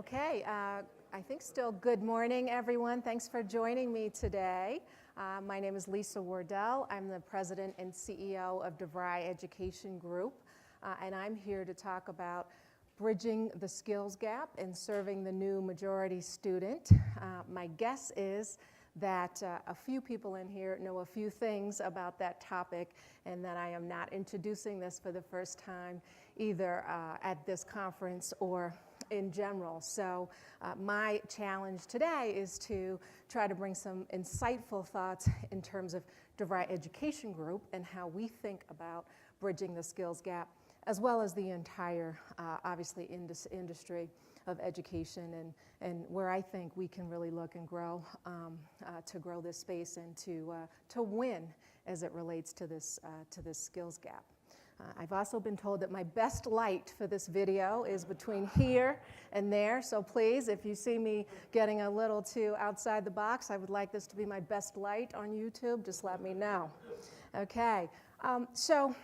Okay, I think still good morning, everyone. Thanks for joining me today. My name is Lisa Wardell. I'm the president and CEO of DeVry Education Group, and I'm here to talk about bridging the skills gap and serving the new majority student. My guess is that a few people in here know a few things about that topic, and that I am not introducing this for the first time either at this conference or in general. So my challenge today is to try to bring some insightful thoughts in terms of DeVry Education Group and how we think about bridging the skills gap, as well as the entire, obviously, industry of education, and where I think we can really look and grow to grow this space and to win as it relates to this skills gap. I've also been told that my best light for this video is between here and there, so please, if you see me getting a little too outside the box, I would like this to be my best light on YouTube. Just let me know. Okay, so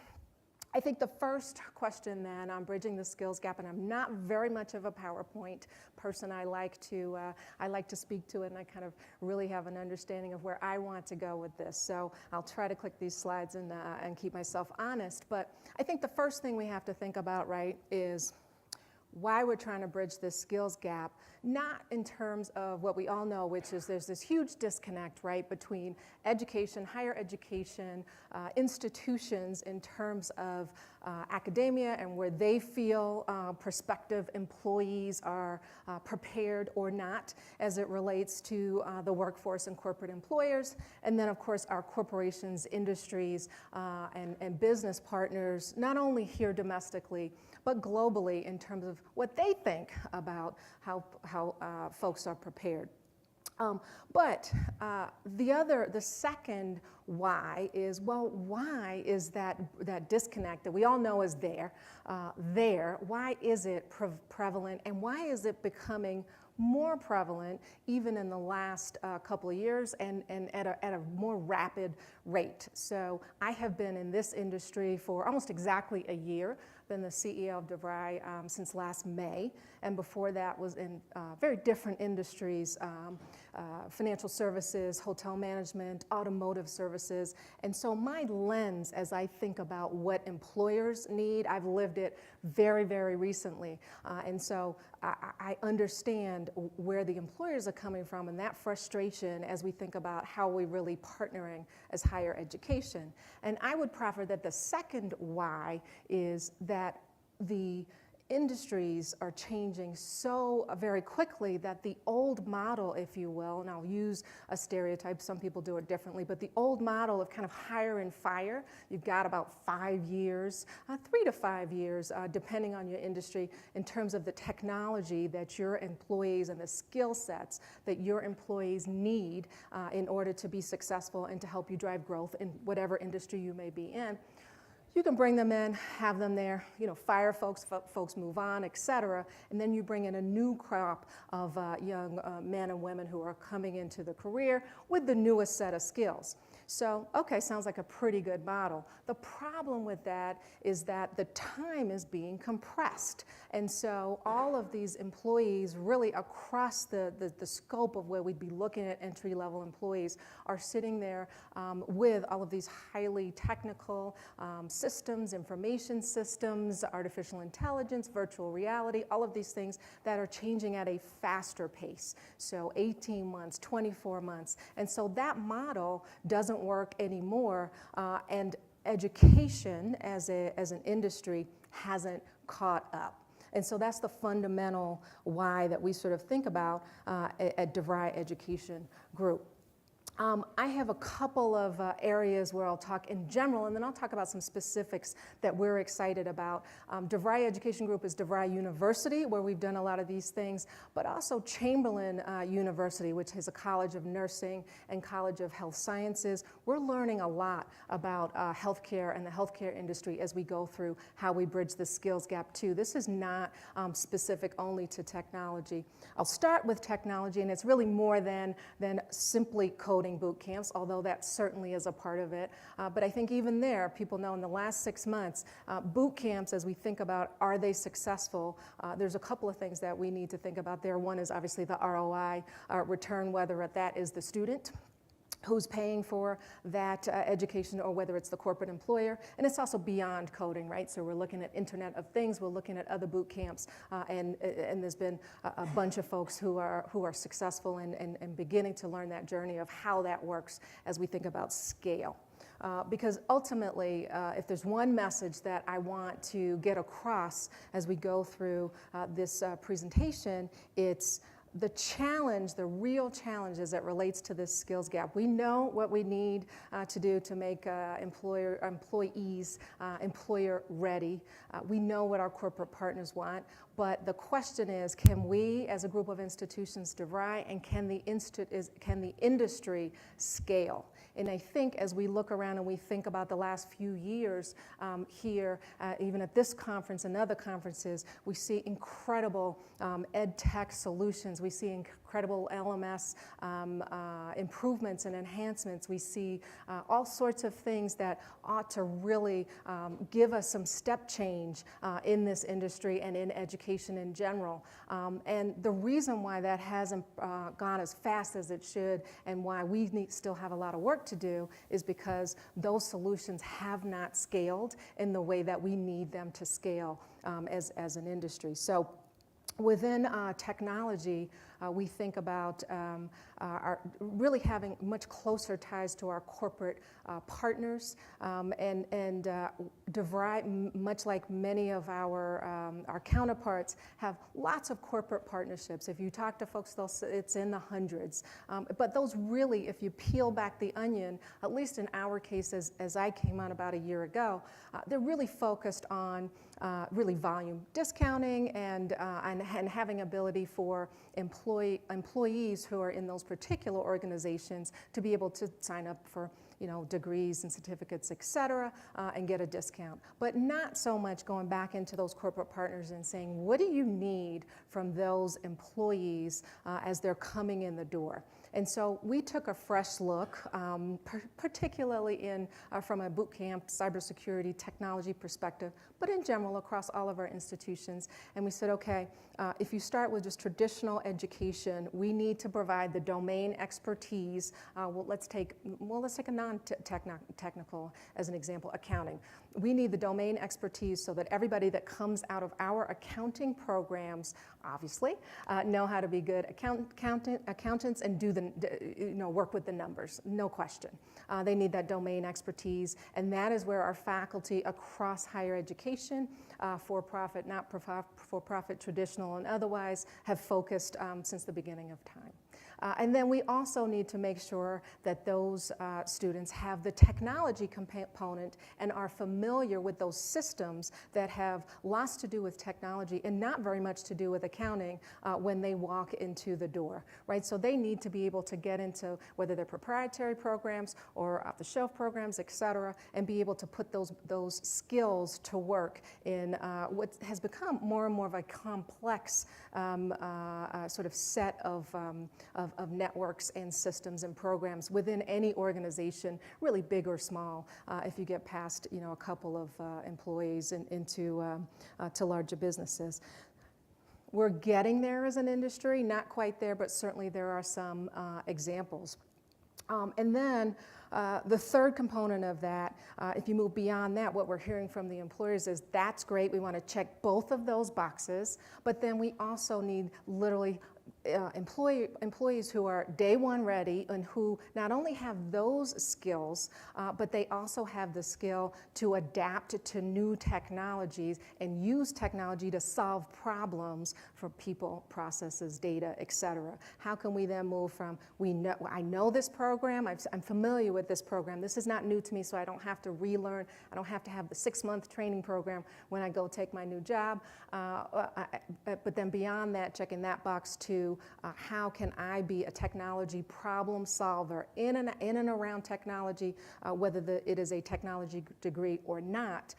I think the first question then on bridging the skills gap, and I'm not very much of a PowerPoint person. I like to speak to it, and I kind of really have an understanding of where I want to go with this. So I'll try to click these slides and keep myself honest. But I think the first thing we have to think about, right, is why we're trying to bridge this skills gap, not in terms of what we all know, which is there's this huge disconnect, right, between education, higher education, institutions in terms of academia and where they feel prospective employees are prepared or not as it relates to the workforce and corporate employers. And then, of course, our corporations, industries, and business partners, not only here domestically, but globally in terms of what they think about how folks are prepared. But the second why is, well, why is that disconnect that we all know is there? Why is it prevalent, and why is it becoming more prevalent even in the last couple of years and at a more rapid rate? So I have been in this industry for almost exactly a year, been the CEO of DeVry since last May, and before that was in very different industries, financial services, hotel management, automotive services. And so my lens as I think about what employers need, I've lived it very, very recently. And so I understand where the employers are coming from and that frustration as we think about how we're really partnering as higher education. And I would proffer that the second why is that the industries are changing so very quickly that the old model, if you will, and I'll use a stereotype, some people do it differently, but the old model of kind of hire and fire, you've got about 5 years, 3 to 5 years, depending on your industry, in terms of the technology that your employees and the skill sets that your employees need in order to be successful and to help you drive growth in whatever industry you may be in. You can bring them in, have them there, fire folks, folks move on, et cetera, and then you bring in a new crop of young men and women who are coming into the career with the newest set of skills. So, okay, sounds like a pretty good model. The problem with that is that the time is being compressed. And so all of these employees really across the scope of where we'd be looking at entry-level employees are sitting there with all of these highly technical systems, information systems, artificial intelligence, virtual reality, all of these things that are changing at a faster pace. So 18 months, 24 months. And so that model doesn't work anymore, and education as an industry hasn't caught up. And so that's the fundamental why that we sort of think about at DeVry Education Group. I have a couple of areas where I'll talk in general, and then I'll talk about some specifics that we're excited about. DeVry Education Group is DeVry University, where we've done a lot of these things, but also Chamberlain University, which is a college of nursing and college of health sciences. We're learning a lot about healthcare and the healthcare industry as we go through how we bridge the skills gap too. This is not specific only to technology. I'll start with technology, and it's really more than simply coding. coding boot camps, although that certainly is a part of it. But I think even there, people know in the last 6 months, boot camps, as we think about are they successful, there's a couple of things that we need to think about there. One is obviously the ROI return, whether that is the student who's paying for that education or whether it's the corporate employer. And it's also beyond coding, right? So we're looking at Internet of Things, we're looking at other boot camps, and there's been a bunch of folks who are successful and beginning to learn that journey of how that works as we think about scale. Because ultimately, if there's one message that I want to get across as we go through this presentation, it's the challenge, the real challenge as it relates to this skills gap. We know what we need to do to make employees employer ready. We know what our corporate partners want, but the question is, can we as a group of institutions DeVry, and can the industry scale? And I think as we look around and we think about the last few years here, even at this conference and other conferences, we see incredible ed tech solutions. We see incredible LMS improvements and enhancements. We see all sorts of things that ought to really give us some step change in this industry and in education in general. And the reason why that hasn't gone as fast as it should and why we still have a lot of work to do is because those solutions have not scaled in the way that we need them to scale as an industry. So within technology, we think about our really having much closer ties to our corporate partners, and DeVry, much like many of our counterparts, have lots of corporate partnerships. If you talk to folks, it's in the hundreds. But those really, if you peel back the onion, at least in our case, as I came on about a year ago, they're really focused on really volume discounting and having ability for employees who are in those particular organizations to be able to sign up for degrees and certificates, et cetera, and get a discount. But not so much going back into those corporate partners and saying, what do you need from those employees as they're coming in the door? And so we took a fresh look, particularly from a boot camp, cybersecurity, technology perspective, but in general across all of our institutions. And we said, okay, if you start with just traditional education, we need to provide the domain expertise. Let's take a non-technical as an example, accounting. We need the domain expertise so that everybody that comes out of our accounting programs, obviously, know how to be good accountants and work with the numbers, no question. They need that domain expertise, and that is where our faculty across higher education, for-profit, not for-profit, traditional and otherwise, have focused since the beginning of time. And then we also need to make sure that those students have the technology component and are familiar with those systems that have lots to do with technology and not very much to do with accounting when they walk into the door, right? So they need to be able to get into whether they're proprietary programs or off-the-shelf programs, et cetera, and be able to put those skills to work in what has become more and more of a complex sort of set of networks and systems and programs within any organization, really big or small, if you get past a couple of employees into to larger businesses. We're getting there as an industry, not quite there, but certainly there are some examples. And then the third component of that, if you move beyond that, what we're hearing from the employers is that's great, we want to check both of those boxes, but then we also need literally employees who are day one ready and who not only have those skills, but they also have the skill to adapt to new technologies and use technology to solve problems for people, processes, data, et cetera. How can we then move from, I know this program, I'm familiar with this program, this is not new to me, so I don't have to relearn, I don't have to have the 6-month training program when I go take my new job, but then beyond that, checking that box to to how can I be a technology problem solver in and around technology, whether it is a technology degree or not,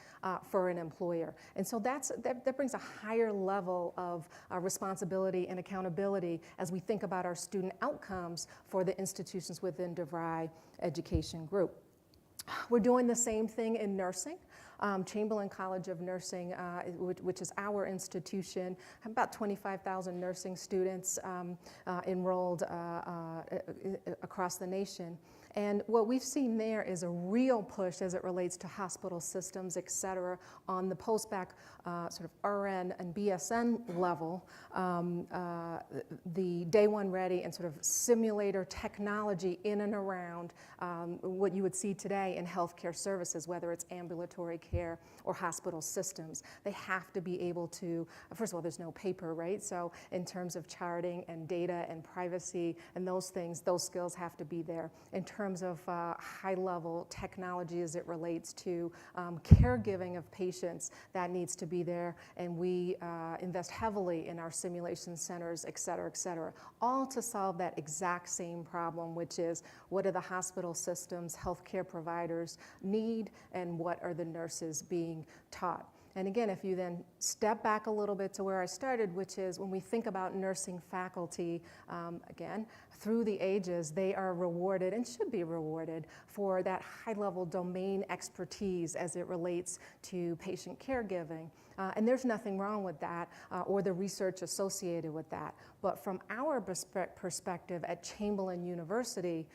for an employer. And so that brings a higher level of responsibility and accountability as we think about our student outcomes for the institutions within DeVry Education Group. We're doing the same thing in nursing. Chamberlain College of Nursing, which is our institution, about 25,000 nursing students enrolled across the nation. And what we've seen there is a real push as it relates to hospital systems, et cetera, on the post-bac sort of RN and BSN level, the day one ready and sort of simulator technology in and around what you would see today in healthcare services, whether it's ambulatory care or hospital systems. They have to be able to, first of all, there's no paper, right? So in terms of charting and data and privacy and those things, those skills have to be there. In terms of high-level technology as it relates to caregiving of patients, that needs to be there, and we invest heavily in our simulation centers, et cetera, all to solve that exact same problem, which is what do the hospital systems, healthcare providers need, and what are the nurses being taught? And again, if you then step back a little bit to where I started, which is when we think about nursing faculty, again, through the ages, they are rewarded and should be rewarded for that high-level domain expertise as it relates to patient caregiving. And there's nothing wrong with that or the research associated with that. But from our perspective at Chamberlain University,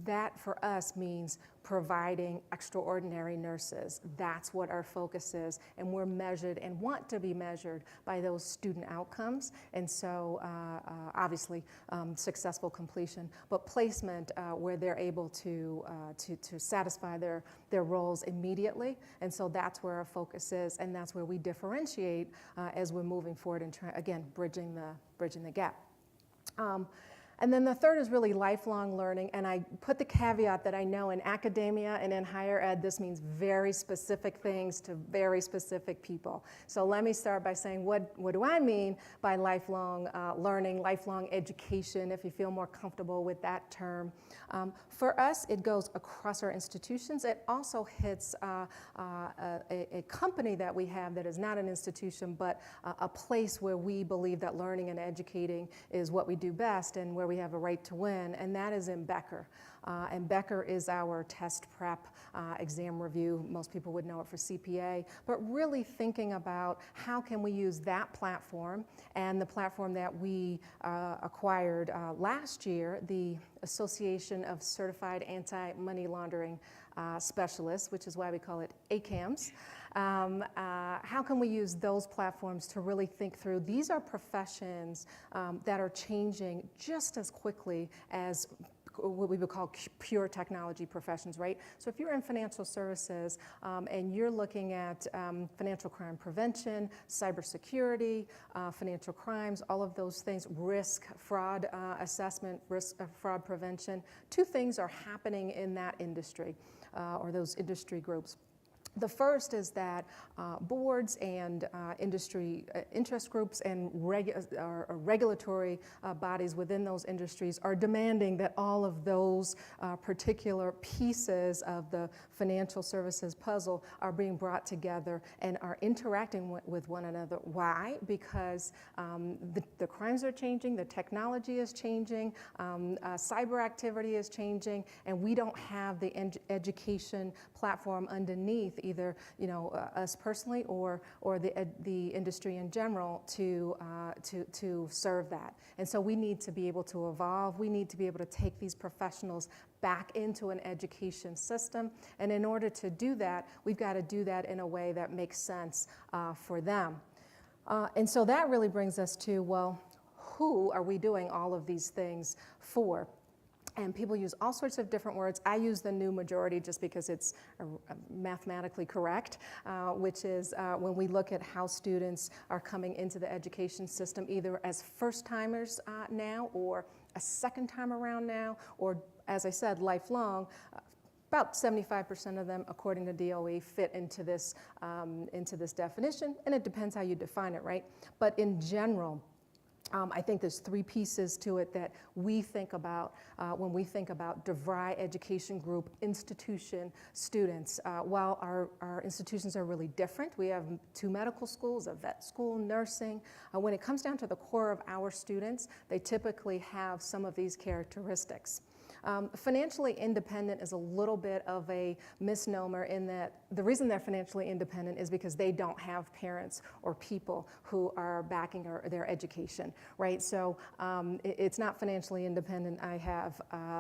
that for us means providing extraordinary nurses. That's what our focus is, and we're measured and want to be measured by those student outcomes. And so obviously successful completion, but placement where they're able to satisfy their roles immediately. And so that's where our focus is, and that's where we differentiate as we're moving forward and again, bridging the gap. And then the third is really lifelong learning, and I put the caveat that I know in academia and in higher ed, this means very specific things to very specific people. So let me start by saying, what do I mean by lifelong learning, lifelong education, if you feel more comfortable with that term. For us, it goes across our institutions. It also hits a company that we have that is not an institution, but a place where we believe that learning and educating is what we do best and where we have a right to win, and that is in Becker. And Becker is our test prep exam review. Most people would know it for CPA, but really thinking about how can we use that platform and the platform that we acquired last year, the Association of Certified Anti-Money Laundering Specialists, which is why we call it ACAMS. How can we use those platforms to really think through, these are professions that are changing just as quickly as what we would call pure technology professions, right? So if you're in financial services and you're looking at financial crime prevention, cybersecurity, financial crimes, all of those things, risk, fraud assessment, risk fraud prevention, two things are happening in that industry or those industry groups. The first is that boards and industry interest groups and regulatory bodies within those industries are demanding that all of those particular pieces of the financial services puzzle are being brought together and are interacting with one another. Why? Because the crimes are changing, the technology is changing, cyber activity is changing, and we don't have the education platform underneath either us personally or the industry in general to serve that. And so we need to be able to evolve. We need to be able to take these professionals back into an education system. And in order to do that, we've got to do that in a way that makes sense for them. And so that really brings us to, well, who are we doing all of these things for? And people use all sorts of different words. I use the new majority just because it's mathematically correct, which is when we look at how students are coming into the education system, either as first-timers now or a second time around now, or, as I said, lifelong. About 75% of them, according to DOE, fit into this definition, and it depends how you define it, right? But in general, I think there's three pieces to it that we think about when we think about DeVry Education Group institution students. While our institutions are really different, we have 2 medical schools, a vet school, nursing. When it comes down to the core of our students, they typically have some of these characteristics. Financially independent is a little bit of a misnomer in that the reason they're financially independent is because they don't have parents or people who are backing their education, right? So it's not financially independent. I have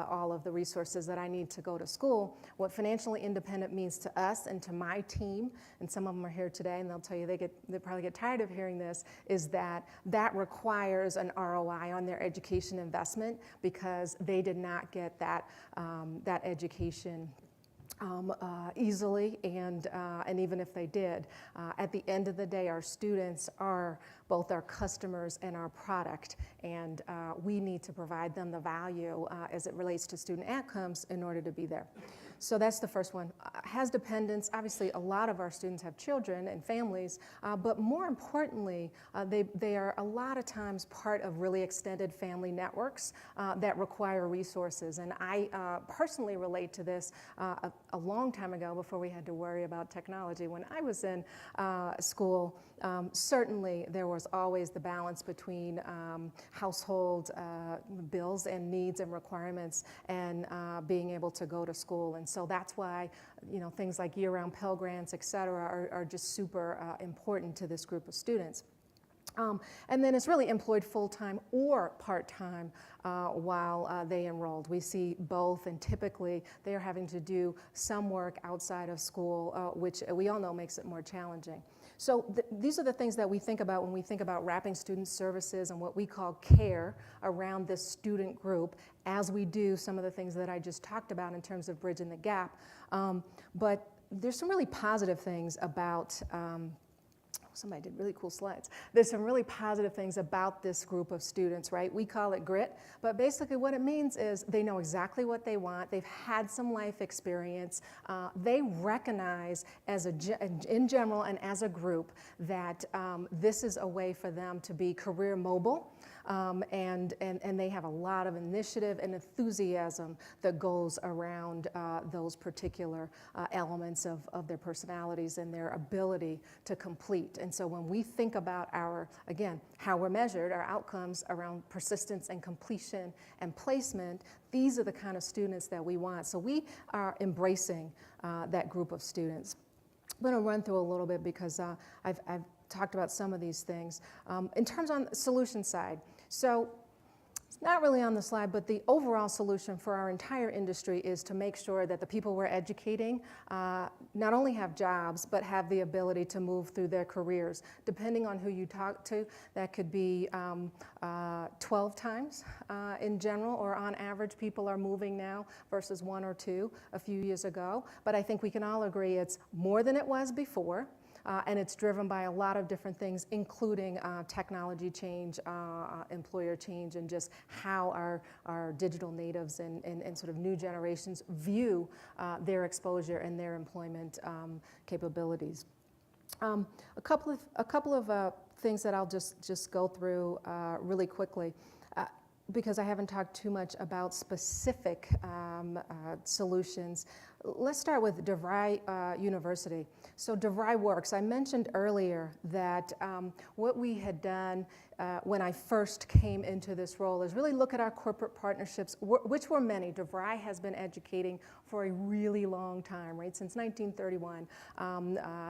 all of the resources that I need to go to school. What financially independent means to us and to my team, and some of them are here today and they'll tell you they probably get tired of hearing this, is that requires an ROI on their education investment because they did not get that education easily, and even if they did, at the end of the day, our students are both our customers and our product, and we need to provide them the value as it relates to student outcomes in order to be there. So that's the first one. Has dependents. Obviously, a lot of our students have children and families, but more importantly, they are a lot of times part of really extended family networks that require resources. And I personally relate to this a long time ago before we had to worry about technology. When I was in school, certainly there was always the balance between household bills and needs and requirements and being able to go to school. And so that's why, things like year-round Pell Grants, et cetera, are just super important to this group of students. And then it's really employed full-time or part-time while they enrolled. We see both, and typically they are having to do some work outside of school, which we all know makes it more challenging. So these are the things that we think about when we think about wrapping student services and what we call care around this student group as we do some of the things that I just talked about in terms of bridging the gap. But there's some really positive things about somebody did really cool slides. There's some really positive things about this group of students, right? We call it grit, but basically what it means is they know exactly what they want. They've had some life experience. They recognize in general and as a group that this is a way for them to be career mobile. And they have a lot of initiative and enthusiasm that goes around those particular elements of their personalities and their ability to complete. And so when we think about how we're measured, our outcomes around persistence and completion and placement, these are the kind of students that we want. So we are embracing that group of students. I'm going to run through a little bit because I've talked about some of these things. In terms on the solution side, so it's not really on the slide, but the overall solution for our entire industry is to make sure that the people we're educating not only have jobs, but have the ability to move through their careers. Depending on who you talk to, that could be 12 times in general, or on average, people are moving now versus 1 or 2 a few years ago. But I think we can all agree it's more than it was before. And it's driven by a lot of different things, including technology change, employer change, and just how our digital natives and sort of new generations view their exposure and their employment capabilities. A couple of things that I'll just go through really quickly. Because I haven't talked too much about specific solutions. Let's start with DeVry University. So DeVry Works. I mentioned earlier that what we had done when I first came into this role is really look at our corporate partnerships, which were many. DeVry has been educating for a really long time, right? Since 1931.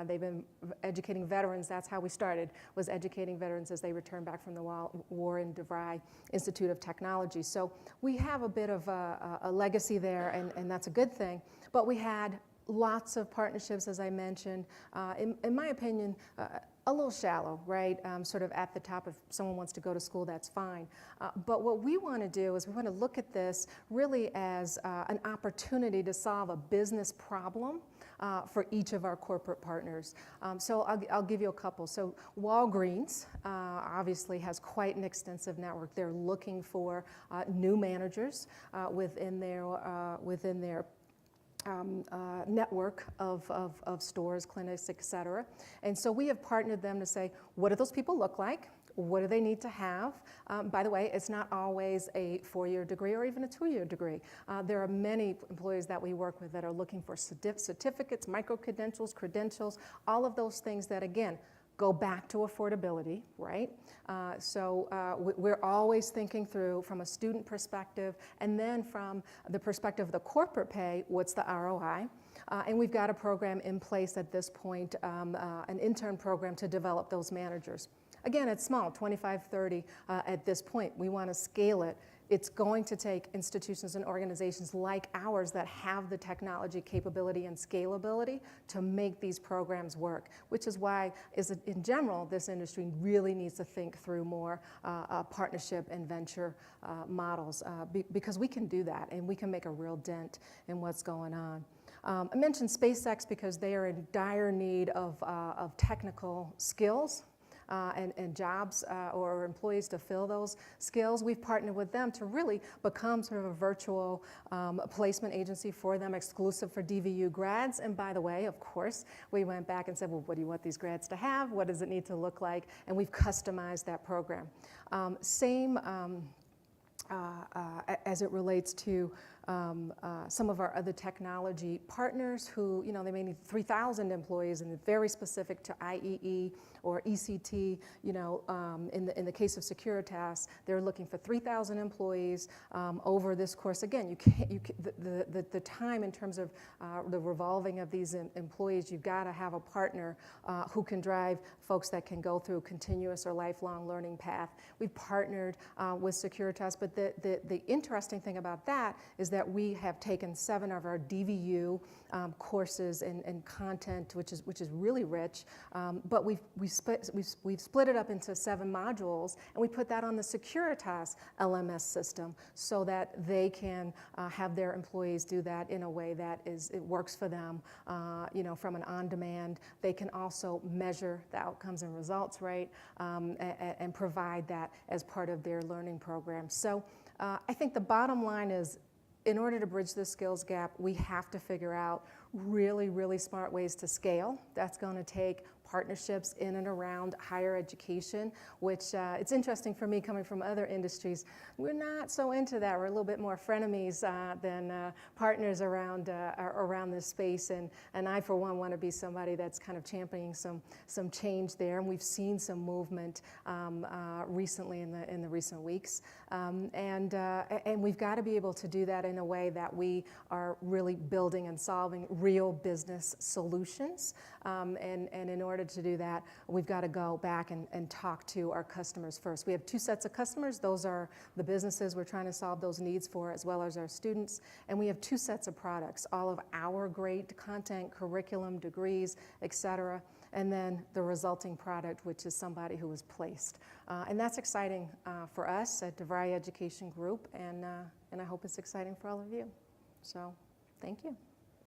They've been educating veterans. That's how we started, was educating veterans as they returned back from the war in DeVry Institute of Technology. So we have a bit of a legacy there, and that's a good thing. But we had lots of partnerships, as I mentioned. In my opinion, a little shallow, right? Sort of at the top. If someone wants to go to school, that's fine. But what we want to do is we want to look at this really as an opportunity to solve a business problem for each of our corporate partners. So I'll give you a couple. So Walgreens obviously has quite an extensive network. They're looking for new managers within their network of stores, clinics, et cetera. And so we have partnered them to say, what do those people look like? what do they need to have? By the way, it's not always a 4-year degree or even a 2-year degree. There are many employees that we work with that are looking for certificates, micro-credentials, credentials, all of those things that, again, go back to affordability, right? We're always thinking through from a student perspective, and then from the perspective of the corporate pay, what's the ROI? And we've got a program in place at this point, an intern program to develop those managers. Again, it's small, 25, 30 at this point. We want to scale it. It's going to take institutions and organizations like ours that have the technology capability and scalability to make these programs work, which is why, in general, this industry really needs to think through more partnership and venture models because we can do that and we can make a real dent in what's going on. I mentioned SpaceX because they are in dire need of technical skills. And jobs or employees to fill those skills. We've partnered with them to really become sort of a virtual placement agency for them, exclusive for DVU grads. And by the way, of course, we went back and said, well, what do you want these grads to have? What does it need to look like? And we've customized that program. Same as it relates to some of our other technology partners who, they may need 3,000 employees and very specific to IEE or ECT, in the case of Securitas, they're looking for 3,000 employees over this course. Again, the time in terms of the revolving of these employees, you've got to have a partner who can drive folks that can go through continuous or lifelong learning path. We've partnered with Securitas, but the interesting thing about that is that we have taken 7 of our DVU courses and content, which is really rich, but we've split it up into 7 modules, and we put that on the Securitas LMS system so that they can have their employees do that in a way that it works for them, from an on-demand. They can also measure the outcomes and results, right, and provide that as part of their learning program. So I think the bottom line is, in order to bridge the skills gap, we have to figure out really, really smart ways to scale. That's going to take partnerships in and around higher education, which it's interesting for me coming from other industries. We're not so into that. We're a little bit more frenemies than partners around this space. And I, for one, want to be somebody that's kind of championing some change there. And we've seen some movement recently in the recent weeks. And we've got to be able to do that in a way that we are really building and solving real business solutions. And in order to do that, we've got to go back and talk to our customers first. We have 2 sets of customers. Those are the businesses we're trying to solve those needs for, as well as our students. And we have 2 sets of products, all of our great content, curriculum, degrees, et cetera, and then the resulting product, which is somebody who is placed. And that's exciting for us at DeVry Education Group, and I hope it's exciting for all of you. So, thank you.